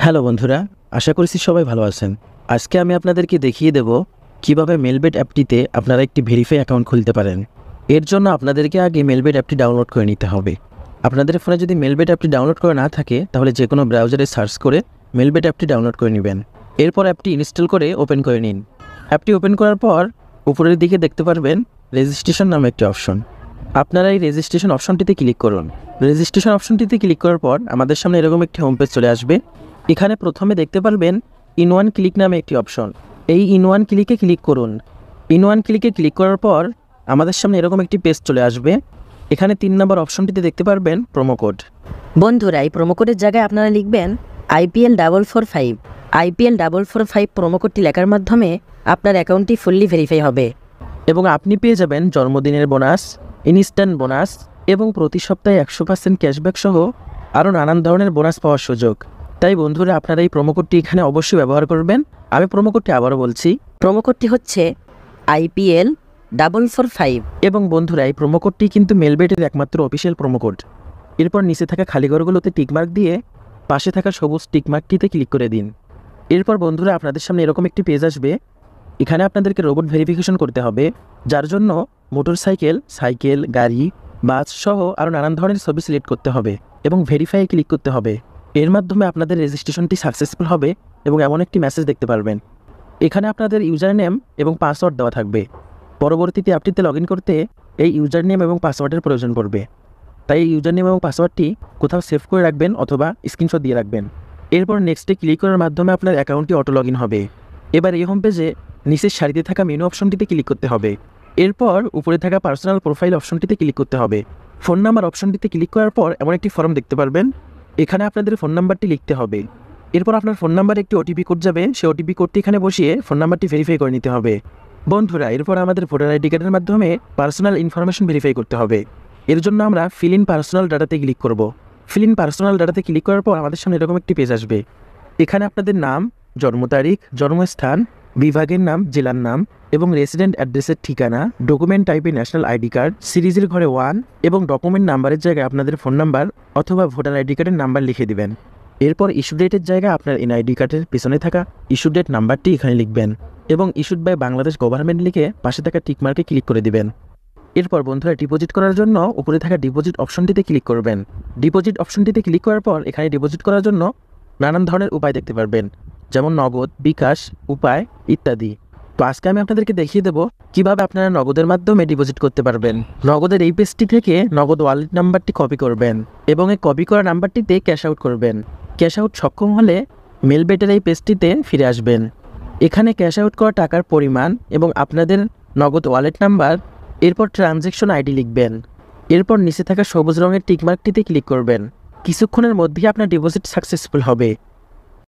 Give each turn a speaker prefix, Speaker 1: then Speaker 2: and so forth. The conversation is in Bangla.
Speaker 1: হ্যালো বন্ধুরা, আশা করছি সবাই ভালো আছেন। আজকে আমি আপনাদেরকে দেখিয়ে দেব কিভাবে মেলবেট অ্যাপটিতে আপনারা একটি ভেরিফাই অ্যাকাউন্ট খুলতে পারেন। এর জন্য আপনাদেরকে আগে মেলবেট অ্যাপটি ডাউনলোড করে নিতে হবে। আপনাদের ফোনে যদি মেলবেট অ্যাপটি ডাউনলোড করা না থাকে তাহলে যে কোনো ব্রাউজারে সার্চ করে মেলবেট অ্যাপটি ডাউনলোড করে নেবেন। এরপর অ্যাপটি ইনস্টল করে ওপেন করে নিন। অ্যাপটি ওপেন করার পর উপরের দিকে দেখতে পারবেন রেজিস্ট্রেশন নামে একটি অপশন। আপনারা এই রেজিস্ট্রেশন অপশনটিতে ক্লিক করুন। রেজিস্ট্রেশন অপশনটিতে ক্লিক করার পর আমাদের সামনে এরকম একটি হোম পেজ চলে আসবে। এখানে প্রথমে দেখতে পারবেন ইন ওয়ান ক্লিক নামে একটি অপশন। এই ইন ওয়ান ক্লিকে ক্লিক করুন। ইন ওয়ান ক্লিকে ক্লিক করার পর আমাদের সামনে এরকম একটি পেজ চলে আসবে। এখানে 3 নম্বর অপশনটিতে দেখতে পারবেন প্রোমো কোড।
Speaker 2: বন্ধুরা, এই প্রোমো কোডের জায়গায় আপনারা লিখবেন IPL445। IPL445 প্রোমো কোডটি লেখার মাধ্যমে আপনার অ্যাকাউন্টটি ফুললি ভেরিফাই হবে
Speaker 1: এবং আপনি পেয়ে যাবেন জন্মদিনের বোনাস, ইনস্ট্যান্ট বোনাস এবং প্রতি সপ্তাহে 100% ক্যাশব্যাক সহ আরও নানান ধরনের বোনাস পাওয়ার সুযোগ। তাই বন্ধুরা, আপনারা এই প্রোমো কোডটি এখানে অবশ্যই ব্যবহার করবেন। আমি প্রোমো কোডটি আবারও বলছি,
Speaker 2: প্রোমো কোডটি হচ্ছে IPL445।
Speaker 1: এবং বন্ধুরা, এই প্রোমো কোডটি কিন্তু মেলবেটের একমাত্র অফিসিয়াল প্রোমো কোড। এরপর নিচে থাকা খালি ঘরগুলোতে টিকমার্ক দিয়ে পাশে থাকা সবুজ টিকমার্কটিতে ক্লিক করে দিন। এরপর বন্ধুরা, আপনাদের সামনে এরকম একটি পেজ আসবে। এখানে আপনাদেরকে রোবট ভেরিফিকেশন করতে হবে, যার জন্য মোটরসাইকেল, সাইকেল, গাড়ি, বাস সহ আরও নানান ধরনের ছবি সিলেক্ট করতে হবে এবং ভেরিফাই ক্লিক করতে হবে। এর মাধ্যমে আপনাদের রেজিস্ট্রেশনটি সাকসেসফুল হবে এবং এমন একটি মেসেজ দেখতে পারবেন। এখানে আপনাদের ইউজার নেম এবং পাসওয়ার্ড দেওয়া থাকবে। পরবর্তীতে অ্যাপটিতে লগ ইন করতে এই ইউজার নেম এবং পাসওয়ার্ডের প্রয়োজন পড়বে। তাই এই ইউজার নেম এবং পাসওয়ার্ডটি কোথাও সেভ করে রাখবেন অথবা স্ক্রিনশট দিয়ে রাখবেন। এরপর নেক্সটে ক্লিক করার মাধ্যমে আপনার অ্যাকাউন্টটি অটো লগ ইন হবে। এবার এই হোম পেজে নিচের সারিতে থাকা মেনু অপশনটিতে ক্লিক করতে হবে। এরপর উপরে থাকা পার্সোনাল প্রোফাইল অপশনটিতে ক্লিক করতে হবে। ফোন নাম্বার অপশনটিতে ক্লিক করার পর এমন একটি ফর্ম দেখতে পারবেন। এখানে আপনাদের ফোন নাম্বারটি লিখতে হবে। এরপর আপনার ফোন নাম্বারে একটি ওটিপি কোড যাবে, সেই ওটিপি কোডটি এখানে বসিয়ে ফোন নাম্বারটি ভেরিফাই করে নিতে হবে। বন্ধুরা, এরপর আমাদের ভোটার আইডি কার্ডের মাধ্যমে পার্সোনাল ইনফরমেশন ভেরিফাই করতে হবে। এর জন্য আমরা ফিল ইন পার্সোনাল ডাটাতে ক্লিক করব। ফিল ইন পার্সোনাল ডাটাতে ক্লিক করার পর আমাদের সামনে এরকম একটি পেজ আসবে। এখানে আপনাদের নাম, জন্ম তারিখ, জন্মস্থান, বিভাগের নাম, জেলার নাম এবং রেসিডেন্ট অ্যাড্রেসের ঠিকানা, ডকুমেন্ট টাইপে ন্যাশনাল আইডি কার্ড, সিরিজের ঘরে 1 এবং ডকুমেন্ট নাম্বারের জায়গায় আপনাদের ফোন নাম্বার অথবা ভোটার আইডি কার্ডের নাম্বার লিখে দিবেন। এরপর ইস্যু ডেটের জায়গায় আপনার এনআইডি কার্ডের পিছনে থাকা ইস্যু ডেট নাম্বারটি এখানে লিখবেন এবং ইস্যুড বাই বাংলাদেশ গভর্নমেন্ট লিখে পাশে থাকা টিকমার্কে ক্লিক করে দিবেন। এরপর বন্ধুরা, ডিপোজিট করার জন্য উপরে থাকা ডিপোজিট অপশনটিতে ক্লিক করবেন। ডিপোজিট অপশনটিতে ক্লিক করার পর এখানে ডিপোজিট করার জন্য নানান ধরনের উপায় দেখতে পারবেন, যেমন নগদ, বিকাশ, উপায় ইত্যাদি। তো আজকে আমি আপনাদেরকে দেখিয়ে দেবো কিভাবে আপনারা নগদের মাধ্যমে ডিপোজিট করতে পারবেন। নগদের এই পেজটি থেকে নগদ ওয়ালেট নাম্বারটি কপি করবেন এবং এই কপি করা নাম্বারটিতে ক্যাশ আউট করবেন। ক্যাশ আউট সক্ষম হলে মেলবেটের এই পেজটিতে ফিরে আসবেন। এখানে ক্যাশ আউট করা টাকার পরিমাণ এবং আপনাদের নগদ ওয়ালেট নাম্বার, এরপর ট্রানজ্যাকশন আইডি লিখবেন। এরপর নিচে থাকা সবুজ রঙের টিকমার্কটিতে ক্লিক করবেন। কিছুক্ষণের মধ্যেই আপনার ডিপোজিট সাকসেসফুল হবে।